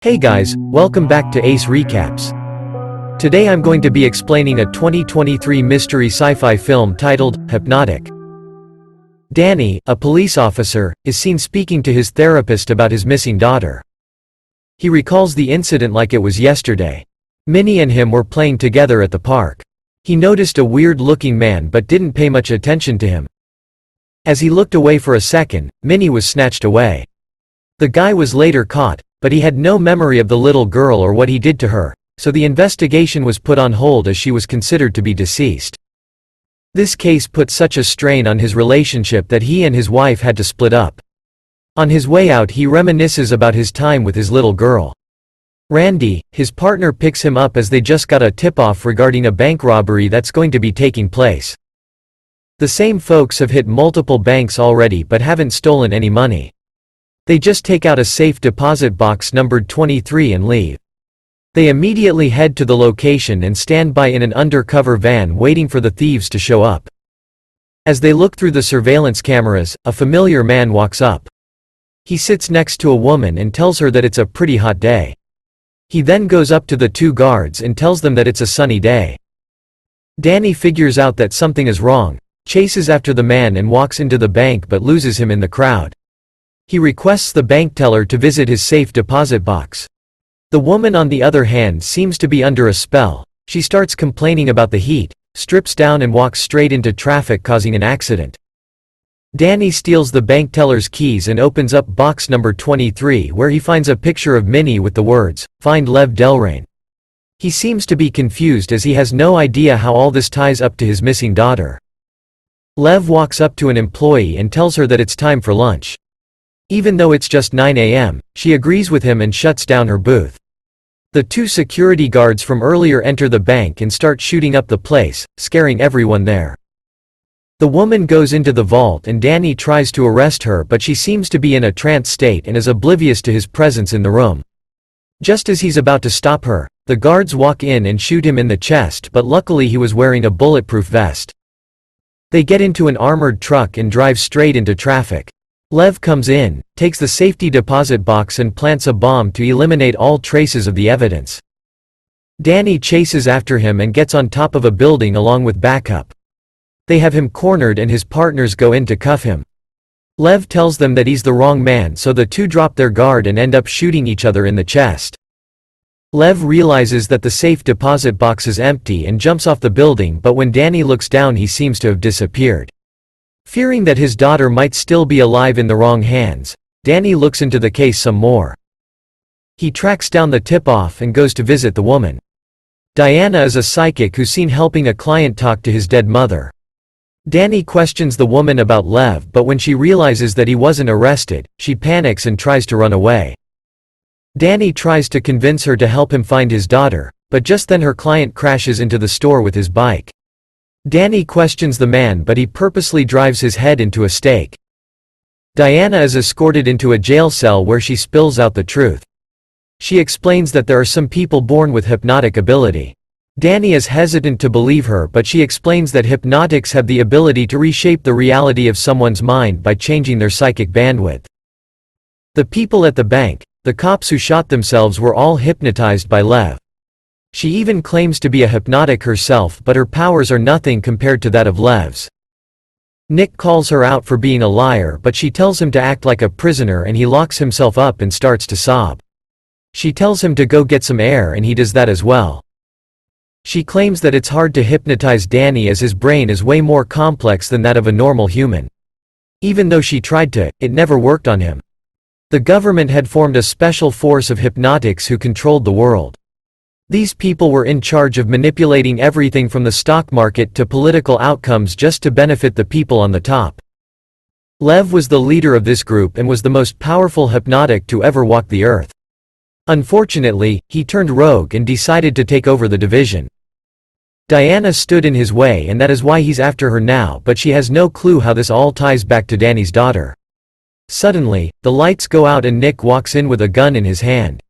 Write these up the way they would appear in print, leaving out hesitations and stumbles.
Hey guys, welcome back to Ace Recaps. Today I'm going to be explaining a 2023 mystery sci-fi film titled Hypnotic. Danny, a police officer, is seen speaking to his therapist about his missing daughter. He recalls the incident like it was yesterday. Minnie and him were playing together at the park. He noticed a weird-looking man but didn't pay much attention to him. As he looked away for a second, Minnie was snatched away. The guy was later caught, but he had no memory of the little girl or what he did to her, so the investigation was put on hold as she was considered to be deceased. This case put such a strain on his relationship that he and his wife had to split up. On his way out, he reminisces about his time with his little girl. Randy, his partner, picks him up as they just got a tip-off regarding a bank robbery that's going to be taking place. The same folks have hit multiple banks already but haven't stolen any money. They just take out a safe deposit box numbered 23 and leave. They immediately head to the location and stand by in an undercover van waiting for the thieves to show up. As they look through the surveillance cameras, a familiar man walks up. He sits next to a woman and tells her that it's a pretty hot day. He then goes up to the two guards and tells them that it's a sunny day. Danny figures out that something is wrong, chases after the man and walks into the bank but loses him in the crowd. He requests the bank teller to visit his safe deposit box. The woman, on the other hand, seems to be under a spell. She starts complaining about the heat, strips down and walks straight into traffic, causing an accident. Danny steals the bank teller's keys and opens up box number 23, where he finds a picture of Minnie with the words, "Find Lev Delrain." He seems to be confused as he has no idea how all this ties up to his missing daughter. Lev walks up to an employee and tells her that it's time for lunch. Even though it's just 9 a.m., she agrees with him and shuts down her booth. The two security guards from earlier enter the bank and start shooting up the place, scaring everyone there. The woman goes into the vault and Danny tries to arrest her, but she seems to be in a trance state and is oblivious to his presence in the room. Just as he's about to stop her, the guards walk in and shoot him in the chest, but luckily he was wearing a bulletproof vest. They get into an armored truck and drive straight into traffic. Lev comes in, takes the safety deposit box and plants a bomb to eliminate all traces of the evidence. Danny chases after him and gets on top of a building along with backup. They have him cornered and his partners go in to cuff him. Lev tells them that he's the wrong man, so the two drop their guard and end up shooting each other in the chest. Lev realizes that the safe deposit box is empty and jumps off the building, but when Danny looks down, he seems to have disappeared. Fearing that his daughter might still be alive in the wrong hands, Danny looks into the case some more. He tracks down the tip-off and goes to visit the woman. Diana is a psychic who's seen helping a client talk to his dead mother. Danny questions the woman about Lev, but when she realizes that he wasn't arrested, she panics and tries to run away. Danny tries to convince her to help him find his daughter, but just then her client crashes into the store with his bike. Danny questions the man, but he purposely drives his head into a stake. Diana is escorted into a jail cell where she spills out the truth. She explains that there are some people born with hypnotic ability. Danny is hesitant to believe her, but she explains that hypnotics have the ability to reshape the reality of someone's mind by changing their psychic bandwidth. The people at the bank, the cops who shot themselves, were all hypnotized by Lev. She even claims to be a hypnotic herself, but her powers are nothing compared to that of Lev's. Nick calls her out for being a liar, but she tells him to act like a prisoner and he locks himself up and starts to sob. She tells him to go get some air and he does that as well. She claims that it's hard to hypnotize Danny as his brain is way more complex than that of a normal human. Even though she tried to, it never worked on him. The government had formed a special force of hypnotics who controlled the world. These people were in charge of manipulating everything from the stock market to political outcomes just to benefit the people on the top. Lev was the leader of this group and was the most powerful hypnotic to ever walk the earth. Unfortunately, he turned rogue and decided to take over the division. Diana stood in his way and that is why he's after her now, but she has no clue how this all ties back to Danny's daughter. Suddenly, the lights go out and Nick walks in with a gun in his hand.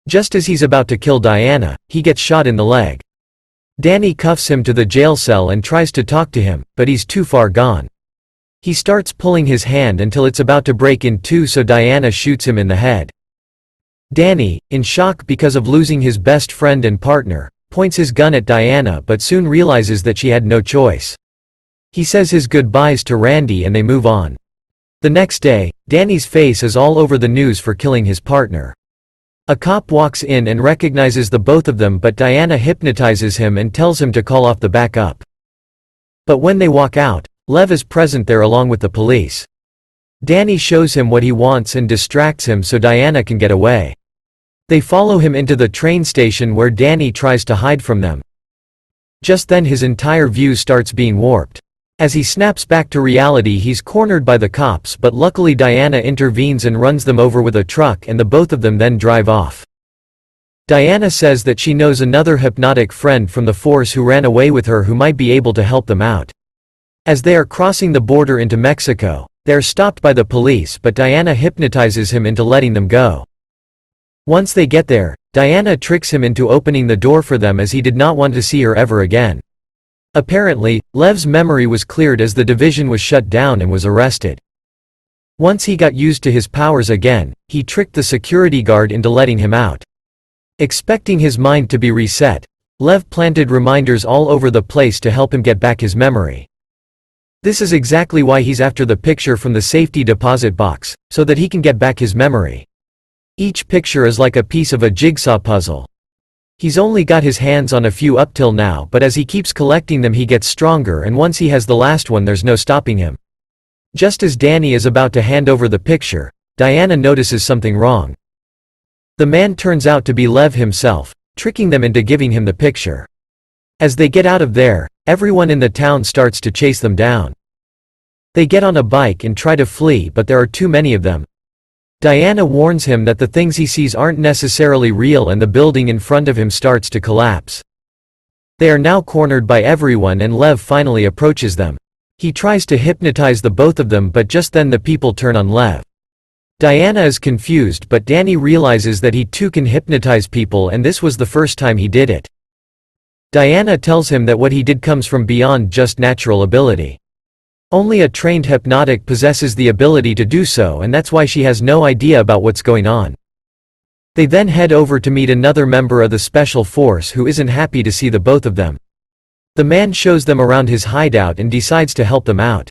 Just as he's about to kill Diana, he gets shot in the leg. Danny cuffs him to the jail cell and tries to talk to him, but he's too far gone. He starts pulling his hand until it's about to break in two, so Diana shoots him in the head. Danny, in shock because of losing his best friend and partner, points his gun at Diana but soon realizes that she had no choice. He says his goodbyes to Randy and they move on. The next day, Danny's face is all over the news for killing his partner. A cop walks in and recognizes the both of them, but Diana hypnotizes him and tells him to call off the backup. But when they walk out, Lev is present there along with the police. Danny shows him what he wants and distracts him so Diana can get away. They follow him into the train station where Danny tries to hide from them. Just then his entire view starts being warped. As he snaps back to reality, he's cornered by the cops, but luckily Diana intervenes and runs them over with a truck, and the both of them then drive off. Diana says that she knows another hypnotic friend from the force who ran away with her who might be able to help them out. As they are crossing the border into Mexico, they are stopped by the police, but Diana hypnotizes him into letting them go. Once they get there, Diana tricks him into opening the door for them as he did not want to see her ever again. Apparently, Lev's memory was cleared as the division was shut down and was arrested. Once he got used to his powers again, he tricked the security guard into letting him out. Expecting his mind to be reset, Lev planted reminders all over the place to help him get back his memory. This is exactly why he's after the picture from the safety deposit box, so that he can get back his memory. Each picture is like a piece of a jigsaw puzzle. He's only got his hands on a few up till now, but as he keeps collecting them he gets stronger, and once he has the last one there's no stopping him. Just as Danny is about to hand over the picture, Diana notices something wrong. The man turns out to be Lev himself, tricking them into giving him the picture. As they get out of there, everyone in the town starts to chase them down. They get on a bike and try to flee, but there are too many of them. Diana warns him that the things he sees aren't necessarily real, and the building in front of him starts to collapse. They are now cornered by everyone and Lev finally approaches them. He tries to hypnotize the both of them, but just then the people turn on Lev. Diana is confused, but Danny realizes that he too can hypnotize people, and this was the first time he did it. Diana tells him that what he did comes from beyond just natural ability. Only a trained hypnotic possesses the ability to do so, and that's why she has no idea about what's going on. They then head over to meet another member of the special force who isn't happy to see the both of them. The man shows them around his hideout and decides to help them out.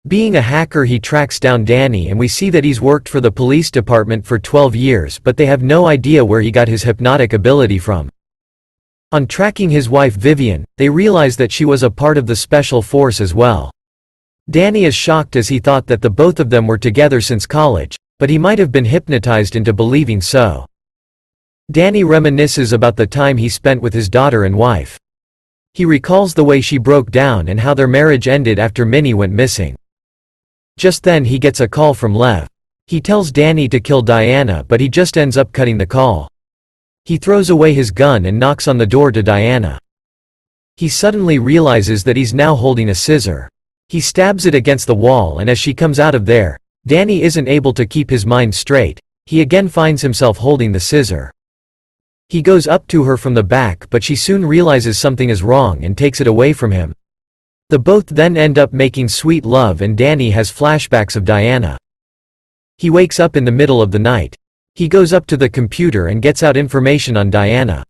Being a hacker, he tracks down Danny, and we see that he's worked for the police department for 12 years, but they have no idea where he got his hypnotic ability from. On tracking his wife Vivian, they realize that she was a part of the special force as well. Danny is shocked as he thought that the both of them were together since college, but he might have been hypnotized into believing so. Danny reminisces about the time he spent with his daughter and wife. He recalls the way she broke down and how their marriage ended after Minnie went missing. Just then he gets a call from Lev. He tells Danny to kill Diana, but he just ends up cutting the call. He throws away his gun and knocks on the door to Diana. He suddenly realizes that he's now holding a scissor. He stabs it against the wall, and as she comes out of there, Danny isn't able to keep his mind straight. He again finds himself holding the scissor. He goes up to her from the back, but she soon realizes something is wrong and takes it away from him. The both then end up making sweet love, and Danny has flashbacks of Diana. He wakes up in the middle of the night. He goes up to the computer and gets out information on Diana.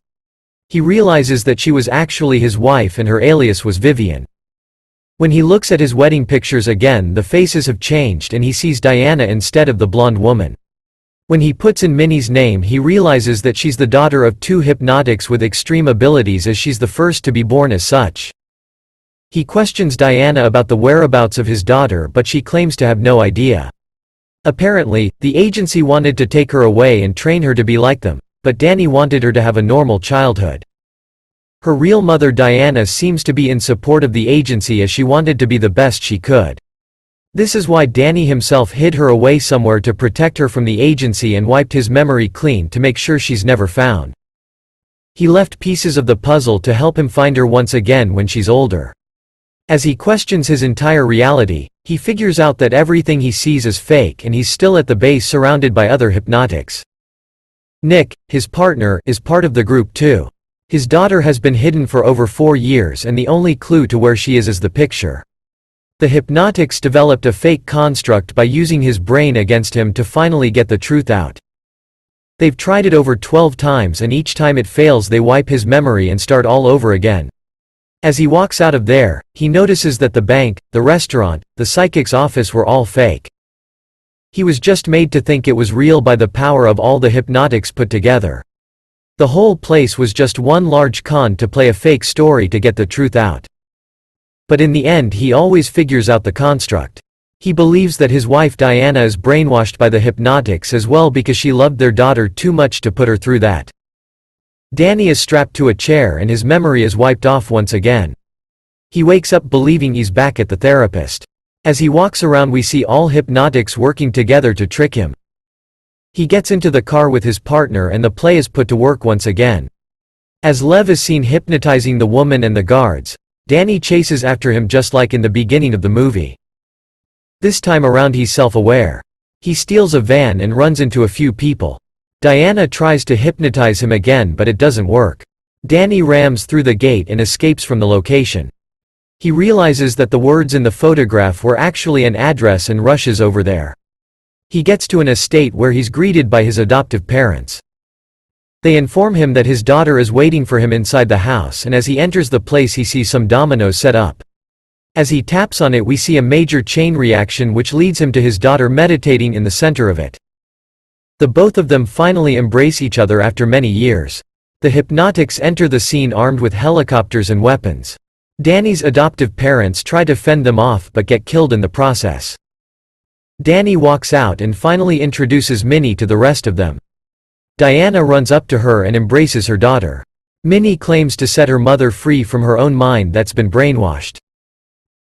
He realizes that she was actually his wife and her alias was Vivian. When he looks at his wedding pictures again, the faces have changed and he sees Diana instead of the blonde woman. When he puts in Minnie's name, he realizes that she's the daughter of two hypnotics with extreme abilities, as she's the first to be born as such. He questions Diana about the whereabouts of his daughter, but she claims to have no idea. Apparently, the agency wanted to take her away and train her to be like them, but Danny wanted her to have a normal childhood. Her real mother Diana seems to be in support of the agency as she wanted to be the best she could. This is why Danny himself hid her away somewhere to protect her from the agency and wiped his memory clean to make sure she's never found. He left pieces of the puzzle to help him find her once again when she's older. As he questions his entire reality, he figures out that everything he sees is fake and he's still at the base surrounded by other hypnotics. Nick, his partner, is part of the group too. His daughter has been hidden for over 4 years, and the only clue to where she is the picture. The hypnotics developed a fake construct by using his brain against him to finally get the truth out. They've tried it over 12 times and each time it fails they wipe his memory and start all over again. As he walks out of there, he notices that the bank, the restaurant, the psychic's office were all fake. He was just made to think it was real by the power of all the hypnotics put together. The whole place was just one large con to play a fake story to get the truth out. But in the end he always figures out the construct. He believes that his wife Diana is brainwashed by the hypnotics as well because she loved their daughter too much to put her through that. Danny is strapped to a chair and his memory is wiped off once again. He wakes up believing he's back at the therapist. As he walks around we see all hypnotics working together to trick him. He gets into the car with his partner and the play is put to work once again. As Lev is seen hypnotizing the woman and the guards, Danny chases after him just like in the beginning of the movie. This time around he's self-aware. He steals a van and runs into a few people. Diana tries to hypnotize him again but it doesn't work. Danny rams through the gate and escapes from the location. He realizes that the words in the photograph were actually an address and rushes over there. He gets to an estate where he's greeted by his adoptive parents. They inform him that his daughter is waiting for him inside the house and as he enters the place he sees some dominoes set up. As he taps on it we see a major chain reaction which leads him to his daughter meditating in the center of it. The both of them finally embrace each other after many years. The hypnotics enter the scene armed with helicopters and weapons. Danny's adoptive parents try to fend them off but get killed in the process. Danny walks out and finally introduces Minnie to the rest of them. Diana runs up to her and embraces her daughter. Minnie claims to set her mother free from her own mind that's been brainwashed.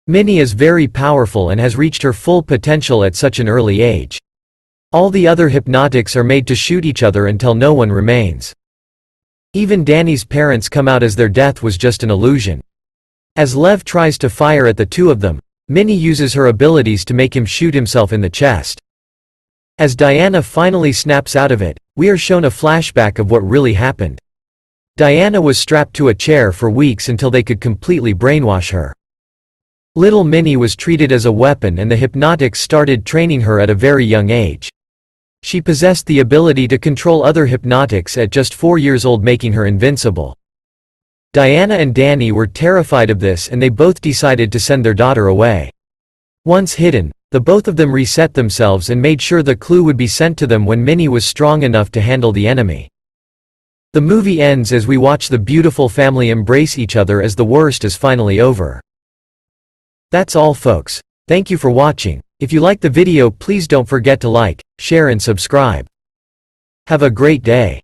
Minnie is very powerful and has reached her full potential at such an early age. All the other hypnotics are made to shoot each other until no one remains. Even Danny's parents come out as their death was just an illusion. As Lev tries to fire at the two of them, Minnie uses her abilities to make him shoot himself in the chest. As Diana finally snaps out of it, we are shown a flashback of what really happened. Diana was strapped to a chair for weeks until they could completely brainwash her. Little Minnie was treated as a weapon and the hypnotics started training her at a very young age. She possessed the ability to control other hypnotics at just 4 years old, making her invincible. Diana and Danny were terrified of this and they both decided to send their daughter away. Once hidden, the both of them reset themselves and made sure the clue would be sent to them when Minnie was strong enough to handle the enemy. The movie ends as we watch the beautiful family embrace each other as the worst is finally over. That's all folks. Thank you for watching. If you liked the video please don't forget to like, share and subscribe. Have a great day.